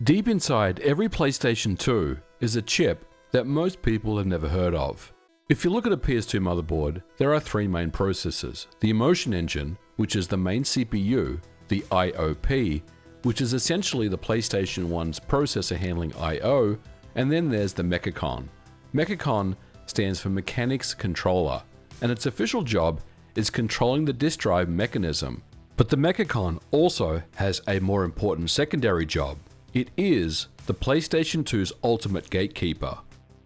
Deep inside every PlayStation 2 is a chip that most people have never heard of. If you look at a PS2 motherboard, there are three main processors. The Emotion Engine, which is the main CPU, the IOP, which is essentially the PlayStation 1's processor handling I/O, and then there's the MechaCon. MechaCon stands for Mechanics Controller, and its official job is controlling the disk drive mechanism. But the MechaCon also has a more important secondary job. It is the PlayStation 2's ultimate gatekeeper.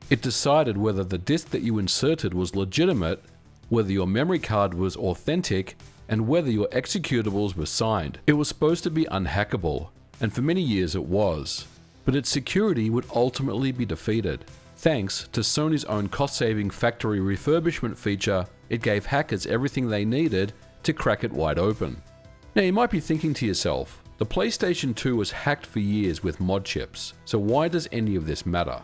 It decided whether the disk that you inserted was legitimate, whether your memory card was authentic, and whether your executables were signed. It was supposed to be unhackable, and for many years it was. But its security would ultimately be defeated. Thanks to Sony's own cost-saving factory refurbishment feature, it gave hackers everything they needed to crack it wide open. Now you might be thinking to yourself, the PlayStation 2 was hacked for years with Modchips, so why does any of this matter?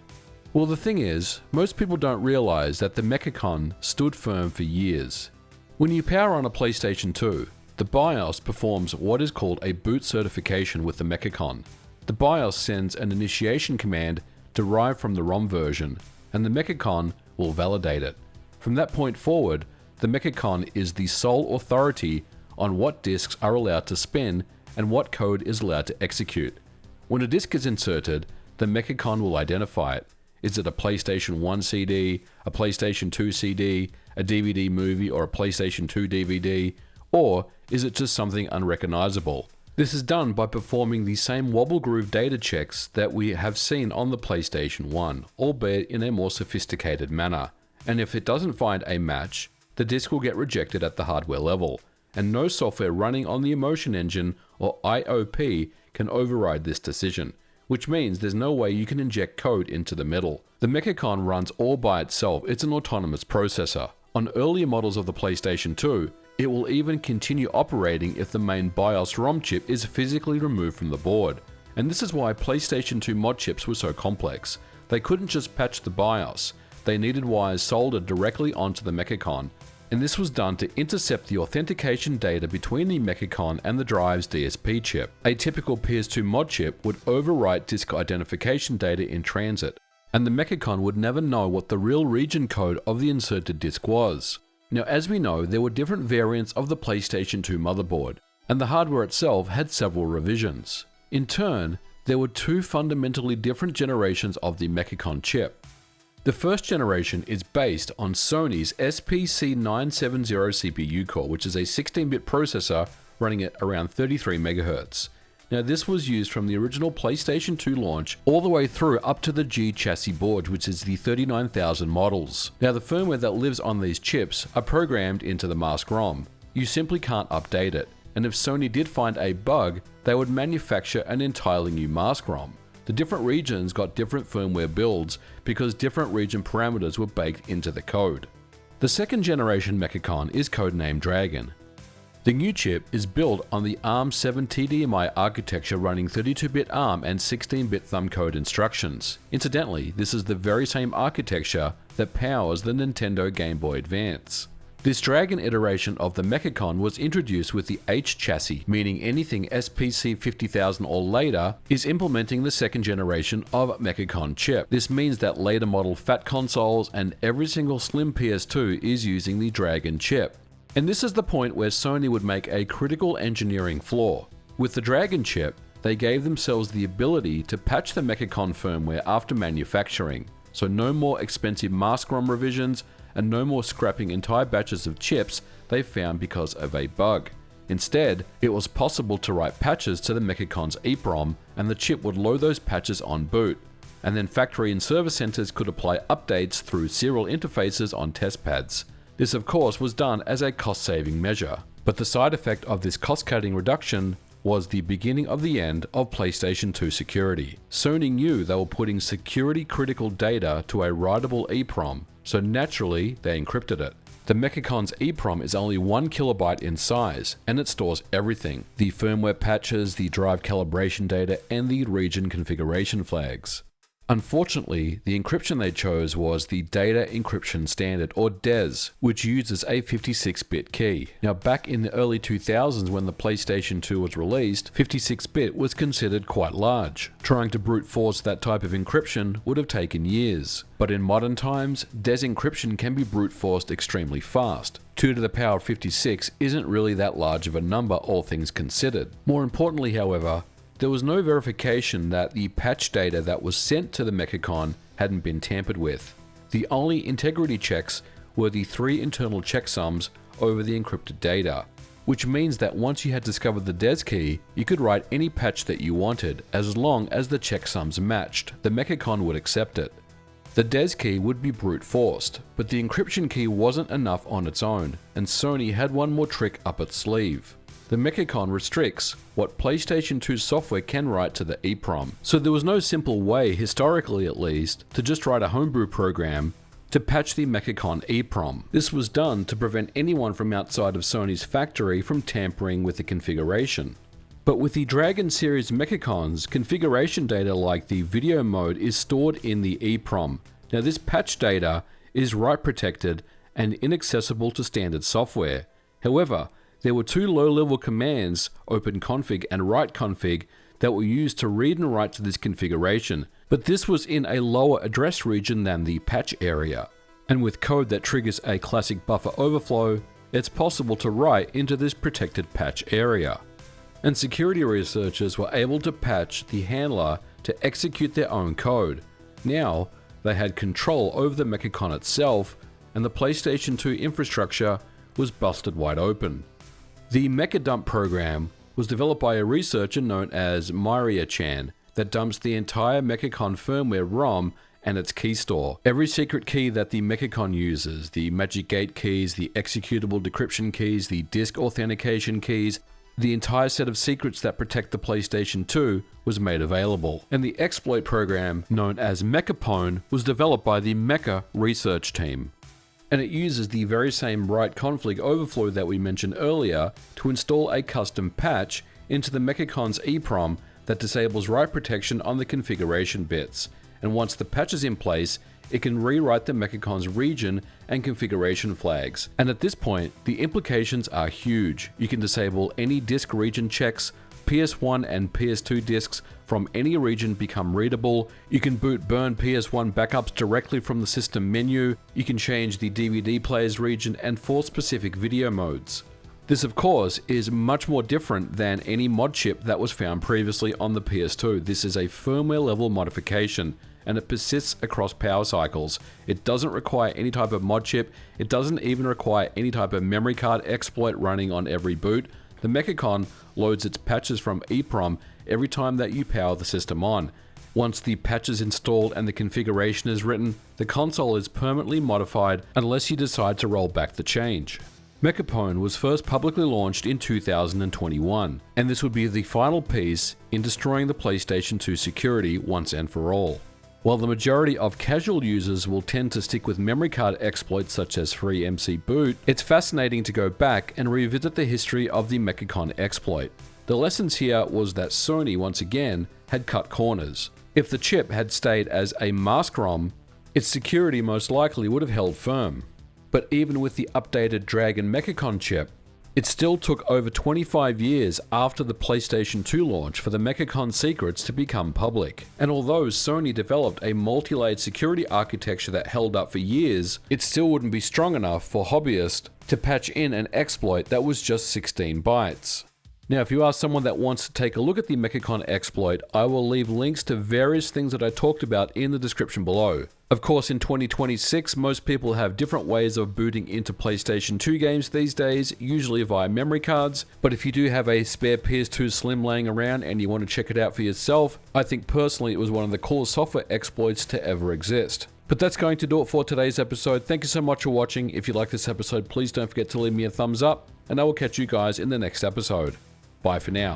Well, the thing is, most people don't realize that the MechaCon stood firm for years. When you power on a PlayStation 2, the BIOS performs what is called a boot certification with the MechaCon. The BIOS sends an initiation command derived from the ROM version, and the MechaCon will validate it. From that point forward, the MechaCon is the sole authority on what disks are allowed to spin and what code is allowed to execute. When a disk is inserted, the MechaCon will identify it. Is it a PlayStation 1 CD, a PlayStation 2 CD, a DVD movie, or a PlayStation 2 DVD, or is it just something unrecognizable? This is done by performing the same wobble groove data checks that we have seen on the PlayStation 1, albeit in a more sophisticated manner. And if it doesn't find a match, the disk will get rejected at the hardware level, and no software running on the Emotion Engine or IOP can override this decision, which means there's no way you can inject code into the middle. The MechaCon runs all by itself. It's an autonomous processor. On earlier models of the PlayStation 2, it will even continue operating if the main BIOS ROM chip is physically removed from the board. And this is why PlayStation 2 mod chips were so complex. They couldn't just patch the BIOS. They needed wires soldered directly onto the MechaCon, and this was done to intercept the authentication data between the MechaCon and the drive's DSP chip. A typical PS2 mod chip would overwrite disk identification data in transit, and the MechaCon would never know what the real region code of the inserted disk was. Now, as we know, there were different variants of the PlayStation 2 motherboard, and the hardware itself had several revisions. In turn, there were two fundamentally different generations of the MechaCon chip. The first generation is based on Sony's SPC970 CPU core, which is a 16-bit processor running at around 33 MHz. Now, this was used from the original PlayStation 2 launch all the way through up to the G chassis board, which is the 39,000 models. Now, the firmware that lives on these chips are programmed into the mask ROM. You simply can't update it, and if Sony did find a bug, they would manufacture an entirely new mask ROM. The different regions got different firmware builds because different region parameters were baked into the code. The second generation MechaCon is codenamed Dragon. The new chip is built on the ARM7 TDMI architecture running 32-bit ARM and 16-bit thumb code instructions. Incidentally, this is the very same architecture that powers the Nintendo Game Boy Advance. This Dragon iteration of the MechaCon was introduced with the H chassis, meaning anything SPC 50,000 or later is implementing the second generation of MechaCon chip. This means that later model fat consoles and every single slim PS2 is using the Dragon chip. And this is the point where Sony would make a critical engineering flaw. With the Dragon chip, they gave themselves the ability to patch the MechaCon firmware after manufacturing, so no more expensive mask ROM revisions, and no more scrapping entire batches of chips they found because of a bug. Instead, it was possible to write patches to the MechaCon's EEPROM, and the chip would load those patches on boot. And then factory and service centers could apply updates through serial interfaces on test pads. This, of course, was done as a cost-saving measure. But the side effect of this cost-cutting reduction was the beginning of the end of PlayStation 2 security. Sony knew they were putting security-critical data to a writable EEPROM, so naturally they encrypted it. The MechaCon's EEPROM is only 1 kilobyte in size, and it stores everything: the firmware patches, the drive calibration data, and the region configuration flags. Unfortunately, the encryption they chose was the Data Encryption Standard, or DES, which uses a 56-bit key. Now, back in the early 2000s when the PlayStation 2 was released, 56-bit was considered quite large. Trying to brute force that type of encryption would have taken years. But in modern times, DES encryption can be brute forced extremely fast. 2 to the power of 56 isn't really that large of a number, all things considered. More importantly, however, there was no verification that the patch data that was sent to the MechaCon hadn't been tampered with. The only integrity checks were the 3 internal checksums over the encrypted data, which means that once you had discovered the DES key, you could write any patch that you wanted as long as the checksums matched. The MechaCon would accept it. The DES key would be brute forced, but the encryption key wasn't enough on its own, and Sony had one more trick up its sleeve. The MechaCon restricts what PlayStation 2 software can write to the EEPROM, so there was no simple way, historically at least, to just write a homebrew program to patch the MechaCon EEPROM. This was done to prevent anyone from outside of Sony's factory from tampering with the configuration. But with the Dragon series MechaCons, configuration data like the video mode is stored in the EEPROM. Now this patch data is write protected and inaccessible to standard software. However, there were 2 low-level commands, openconfig and writeconfig, that were used to read and write to this configuration, but this was in a lower address region than the patch area. And with code that triggers a classic buffer overflow, it's possible to write into this protected patch area. And security researchers were able to patch the handler to execute their own code. Now, they had control over the MechaCon itself, and the PlayStation 2 infrastructure was busted wide open. The MechaDump program was developed by a researcher known as Myria-chan that dumps the entire MechaCon firmware ROM and its key store. Every secret key that the MechaCon uses, the MagicGate keys, the executable decryption keys, the disk authentication keys, the entire set of secrets that protect the PlayStation 2 was made available. And the exploit program, known as MechaPwn, was developed by the Mecha research team. And it uses the very same writeconfig overflow that we mentioned earlier to install a custom patch into the MechaCon's EEPROM that disables write protection on the configuration bits. And once the patch is in place, it can rewrite the MechaCon's region and configuration flags. And at this point, the implications are huge. You can disable any disk region checks, PS1 and PS2 disks from any region become readable. You can burn PS1 backups directly from the system menu. You can change the DVD player's region and for specific video modes. This of course is much more different than any mod chip that was found previously on the PS2. This is a firmware level modification and it persists across power cycles. It doesn't require any type of mod chip. It doesn't even require any type of memory card exploit running on every boot. The MechaCon loads its patches from EEPROM every time that you power the system on. Once the patch is installed and the configuration is written, the console is permanently modified unless you decide to roll back the change. MechaPwn was first publicly launched in 2021, and this would be the final piece in destroying the PlayStation 2 security once and for all. While the majority of casual users will tend to stick with memory card exploits such as FreeMC Boot, it's fascinating to go back and revisit the history of the MechaCon exploit. The lessons here was that Sony once again had cut corners. If the chip had stayed as a mask ROM, its security most likely would have held firm. But even with the updated Dragon MechaCon chip, it still took over 25 years after the PlayStation 2 launch for the MechaCon secrets to become public. And although Sony developed a multi-layered security architecture that held up for years, it still wouldn't be strong enough for hobbyists to patch in an exploit that was just 16 bytes. Now, if you are someone that wants to take a look at the MechaCon exploit, I will leave links to various things that I talked about in the description below. Of course, in 2026, most people have different ways of booting into PlayStation 2 games these days, usually via memory cards. But if you do have a spare PS2 Slim laying around and you want to check it out for yourself, I think personally it was one of the coolest software exploits to ever exist. But that's going to do it for today's episode. Thank you so much for watching. If you like this episode, please don't forget to leave me a thumbs up, and I will catch you guys in the next episode. Bye for now.